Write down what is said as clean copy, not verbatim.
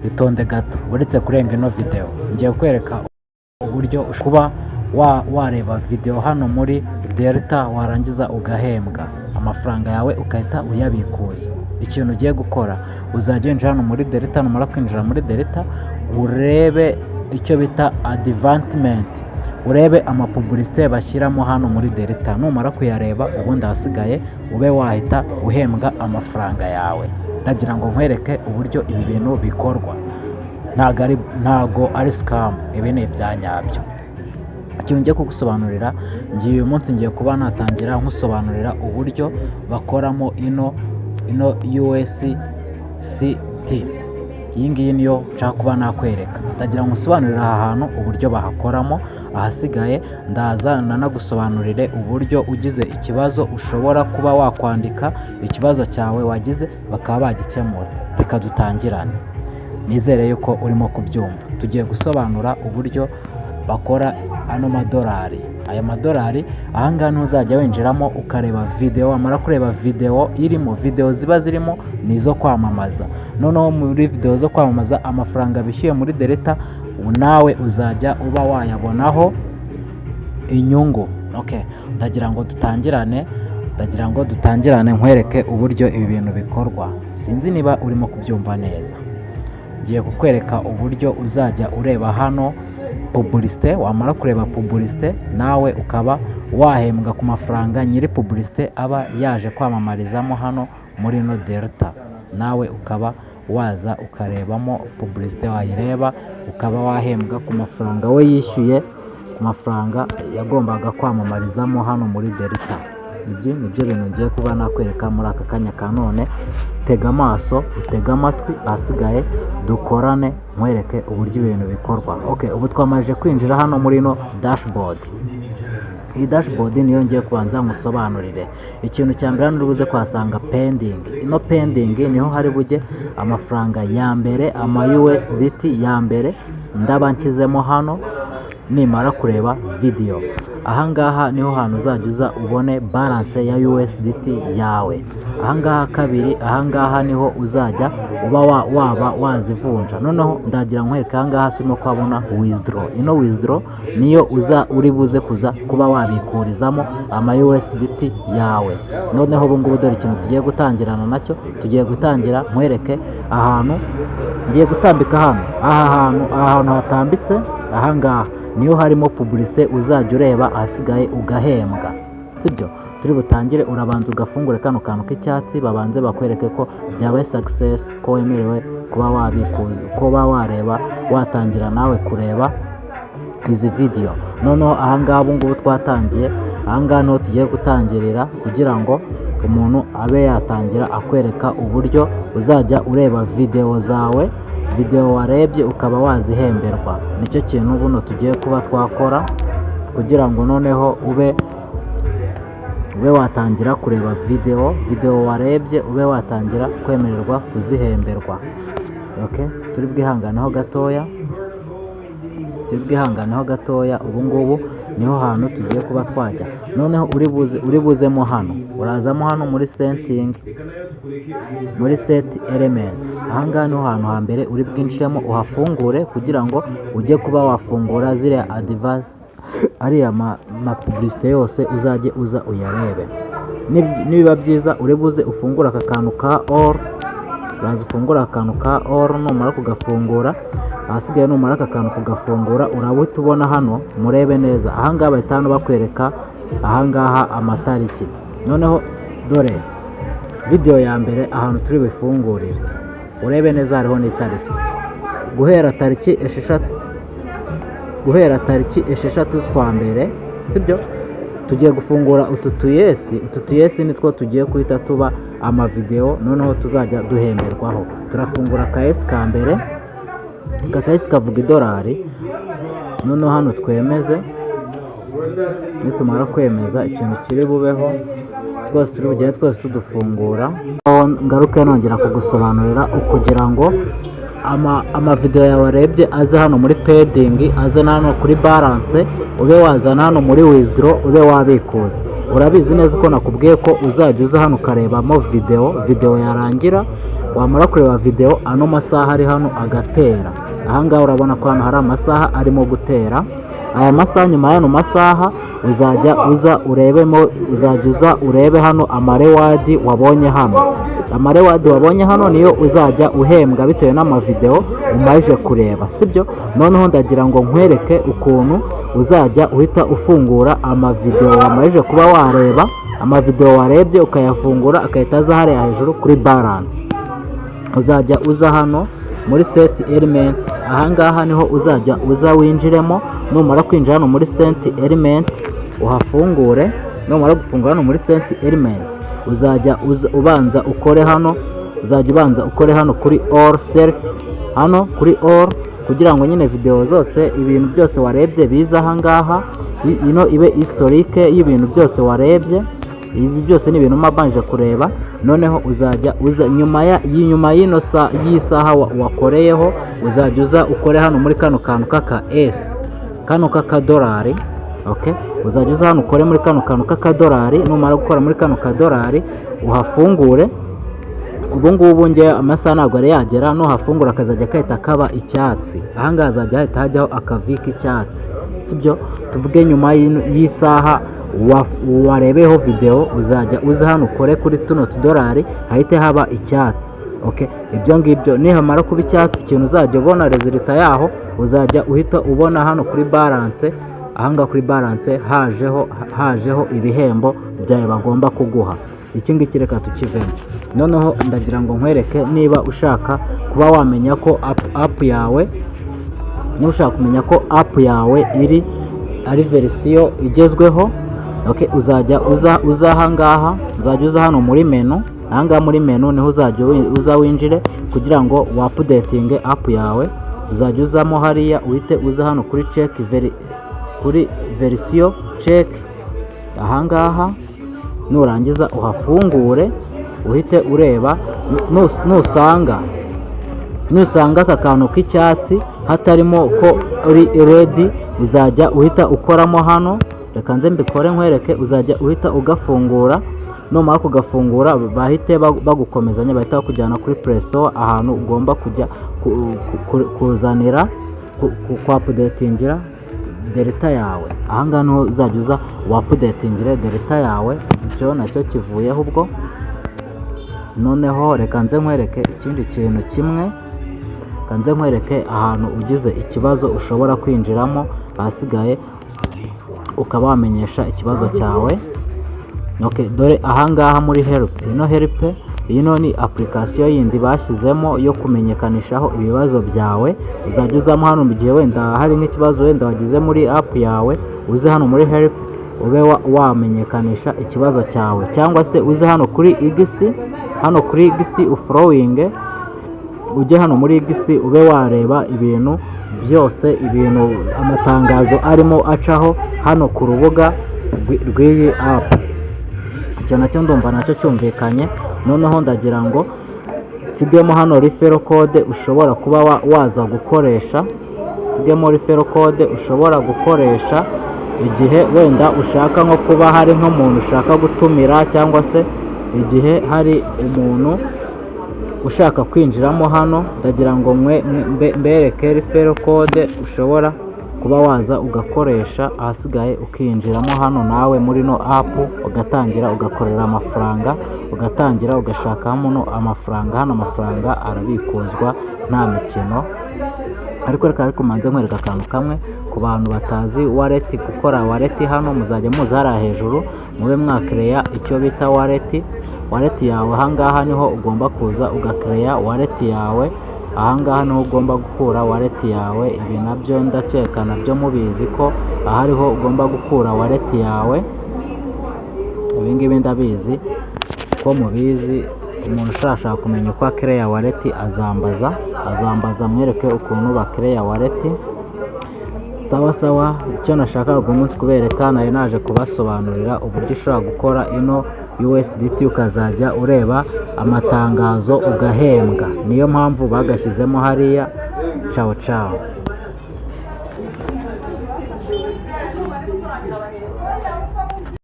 itonde gato uretse kurenga ino video ngiye kwereka uburyo kuba wareba video hano muri Delta warangiza ugahembwa amafaranga yawe ukahita uyabikuza. Ikintu ugiye gukora uzajya winjira hano muri Delta, numara kwinjira muri Delta urebe icyo bita advancement, urebe amapublicité bashyiramo hano muri Delta, numara kuyareba ubundi hasigaye ube wahita uhembwa amafaranga yawe. Ndagira ngo nkwereke uburyo ibi bintu bikorwa, ntago ari scam, ibi ni ibyanyabyo. Ikintu ngiye kugusobanurira uyu munsi ngiye kuba natangira nkusobanurira uburyo bakoramo ino USCT. Iyi ngiyi niyo nshaka kuba nakwereka. Ndagira ngo nsobanurire aha hantu uburyo bahakoramo, ahasigaye ndaza nanagusobanurire uburyo ugize ikibazo ushobora kuba wakwandika ikibazo cyawe wagize bakaba bagikemura. Reka dutangirane, nizere yuko urimo kubyumva. Tugiye gusobanura uburyo bakora ano madolari. Aya madolari ahangaha ntuzajya winjiramo ukareba video, wamara kureba video irimo, video ziba zirimo nizo kwamamaza. Noneho muri video zo kwamamaza amafaranga bishyuye muri Delta nawe uzajya uba wayabonaho inyungu. Okay, ndagira ngo dutangirane nkwereke uburyo ibi bintu bikorwa. Sinzi niba urimo kubyumva neza. Ngiye kukwereka uburyo uzajya ureba hano publicité, wamara kureba publicité nawe ukaba wahembwa ku mafaranga nyiri publicité aba yaje kwamamarizamo hano muri no Delta. Nawe ukaba waza ukarebamo publicité, wayireba ukaba wahembwa ku mafaranga we yishyuye, ku mafaranga yagombaga kwamamarizamo hano muri Delta. Ibyo nibyo bintu ngiye kuba nakwereka muri aka kanya ka none. Tega amaso, utega amatwi, asigaye dukorane nkwereke uburyo ibintu bikorwa. Okay, ubu twamaje kwinjira hano muri no dashboard. Iyi dashboard niyo ngiye kubanza ngusobanurire. Ikintu cya mbere hano urubuze kwasanga pending. Ino pending niho hari bujye amafaranga ya mbere, ama USDT ya mbere ndaba nshyizemo hano nimara kureba video. Ahangaha niho hantu uzajya uza ubone balance ya USDT yawe. Ahangaha kabiri, ahangaha niho uzajya uba waba wazivunja. Noneho ndagira nkwereka ahangaha urimo kwabona withdraw. Ino withdraw niyo uri buze kuza kuba wabikurizamo ama USDT yawe. Noneho ubu ngubu dore ikintu tugiye gutangirana nacyo, tugiye gutangira nkwereke ahantu ngiye gutambika hano. Aha hantu hatambitse ahangaha niyo harimo publicité uzajya ureba, ahasigaye ugahembwa. Sibyo, turi butangire urabanza ugafungure kano kantu k'icyatsi, babanze bakwereke ko byabaye success, ko wemerewe kuba wabikuza, kuba wareba, watangira nawe kureba izi video. Noneho ahangaha ubu ngubu twatangiye, ahangaha niho tugiye gutangirira kugira ngo umuntu abe yatangira akwereka uburyo uzajya ureba video zawe, video warebye ukaba wazihemberwa. Nicyo kintu buno tugiye kuba twakora kugira ngo noneho ube watangira kureba video warebye, ube watangira kwemererwa kuzihemberwa. Okay, turi bwihanganeho gatoya. Ubu ngubu niho hantu tugiye kuba twajya. Noneho uri buzemo hano, urazamo hano muri setting, muri set element. Ahangaha niho hantu hambere uri bwinjiremo uhafungure kugira ngo ujye kuba wafungura ziriya advance, ariya publicité yose uzajye uza uyarebe. Nibiba byiza uri buze ufungura aka kantu ka all, uraza ufungura akantu ka all, numara kugafungura ahasigaye numara aka kantu kugafungura urabute ubona hano, murebe neza ahangaha bahita hano bakwereka ahangaha amatariki. Noneho dore video ya mbere ahantu turi bifungurire, urebe neza hariho n'itariki, guhera tariki 6 z'ukwa mbere. Sibyo, tugiye gufungura utu tuyesi nitwo tugiye kuhita tuba ama video, noneho tuzajya duhemberwaho. Turafungura akayesi ka mbere, akayesi kavuga idolari. Noneho hano twemeze, nitumara kwemeza ikintu kiri bubeho twose turi bugende twose tudufungura. Ngaruke nongera kugusobanurira ukugira ngo ama video yawe warebye aze hano muri pending, aze hano kuri balance, ube wazana hano muri withdraw, ube wabikuza. Urabizi neza ko nakubwiye ko uzajya uza hano ukarebamo video yarangira wamara kureba video ano masaha ari hano agatera. Ahangaha urabona ko hano hari amasaha arimo gutera. Aya masaha, nyuma y'ano masaha uzajya uza urebe hano amarewadi wabonye hano. Amarewadi wabonye hano niyo uzajya uhembwa bitewe n'amavideo umaje kureba, sibyo? Noneho ndagira ngo nkwereke ukuntu uzajya uhita ufungura amavideo wamaje kuba wareba. Amavideo warebye ukayafungura akahita aza hariya hejuru kuri balance. Uzajya uza hano muri set element. Ahangaha niho uzajya winjiremo. Numara kwinjira hano muri set element uhafungure. Numara gufungura hano muri set element uzajya ubanza ukore hano kuri all self, hano kuri all, kugira ngo nyine video zose, ibintu byose warebye biza ahangaha, ibe historique y'ibintu byose warebye. Ibi byose ni ibintu mabanje kureba. Noneho uzajya nyuma y'isaha wakoreyeho uzajya ukore hano muri kano kantu kaka S, kano kakadolari. Okay, uzajya uza hano ukore muri kano kantu kakadolari. Numara gukora muri kano kadolari uhafungure. Ubu ngubu nge amasaha ntabwo ari yagera, no hafungura akazajya kahita kaba icyatsi. Ahangaha hazajya hahita hajyaho akavika icyatsi, sibyo? Tuvuge nyuma y'isaha warebeho video uzajya uza hano ukore kuri tuno tudolari hahite haba icyatsi. Okay, ibyo ngibyo nihamara kuba icyatsi, ikintu uzajya ubona resulta yaho uzajya uhita ubona hano kuri balance. Ahangaha kuri balance hajeho ibihembo byawe bagomba kuguha. Iki ngiki reka tukivemo. Noneho ndagira ngo nkwereke, niba ushaka kuba wamenya ko app yawe, niba ushaka kumenya ko app yawe ari verisiyo igezweho. Okay, uzajya uza ahangaha, uzajya uza hano muri menu. Ahangaha muri menu niho uzajya winjire kugira ngo updating app yawe. Uzajya uzamo hariya uhite uza hano kuri check kuri verisiyo check. Ahangaha nurangiza uhafungure uhite ureba. Nusanga aka kantu k'icyatsi hatarimo ko uri ready, uzajya uhita ukoramo hano. Reka nze mbikore nkwereke. Uzajya uhita ugafungura. Numara kugafungura bahite bagukomezanya, bahita bakujyana kuri Play Store, ahantu ugomba kujya kuzanira updatingira delta yawe. Ahangaha niho uzajya uza updatingire delta yawe. Icyo nacyo kivuyeho ubwo. Noneho reka nze nkwereke ikindi kintu kimwe. Kanze nkwereke ahantu ugize ikibazo ushobora kwinjiramo ahasigaye ukaba wamenyesha ikibazo cyawe. Okay, dore ahangaha muri help. Ino help, ino ni application yindi bashyizemo yo kumenyekanishaho ibibazo byawe. Uzajya uzamo hano mu gihe wenda hari nk'ikibazo wenda wagize muri app yawe, uze hano muri help ube wamenyekanisha ikibazo cyawe. Cyangwa se uze hano kuri igisi, hano kuri igisi uflowing, ujye hano muri igisi ube wareba ibintu byose, ibintu amatangazo arimo acaho hano ku rubuga rw'iyi app. Icyo nacyo ndumva nacyo cyumvikanye. Noneho ndagira ngo nsigemo hano referral code ushobora kuba waza gukoresha. Nsigemo referral code ushobora gukoresha igihe wenda ushaka nko kuba hari nk'umuntu ushaka gutumira, cyangwa se igihe hari umuntu ushaka kwinjiramo hano. Ndagira ngo mbereke referral code ushobora kuba waza ugakoresha, ahasigaye ukinjiramo hano nawe muri no app, ugatangira ugakorera amafaranga, ugatangira ugashakamo amafaranga. Hano amafaranga arabikuzwa nta mikino. Ariko reka manze nkwereka akantu kamwe ku bantu batazi wallet. Gukora wallet hano muzajya muza hariya hejuru mube mwakireya icyo bita wallet yawe. Ahangaha niho ugomba kuza ugakireya wallet yawe. Ahangaha niho ugomba gukura wallet yawe. Ibi nabyo ndakeka nabyo mubizi ko ahariho ugomba gukura wallet yawe. Ibi ngibi ndabizi ko mubizi. Umuntu ushaka kumenya uko akireya wallet azambaza mwereke ukuntu bakireya wallet. Sawa. Icyo nashakaga uyu munsi kubereka, nari naje kubasobanurira uburyo ushobora gukora ino USDT ukazajya ureba amatangazo ugahembwa. Niyo mpamvu bagashyizemo hariya. Ciao.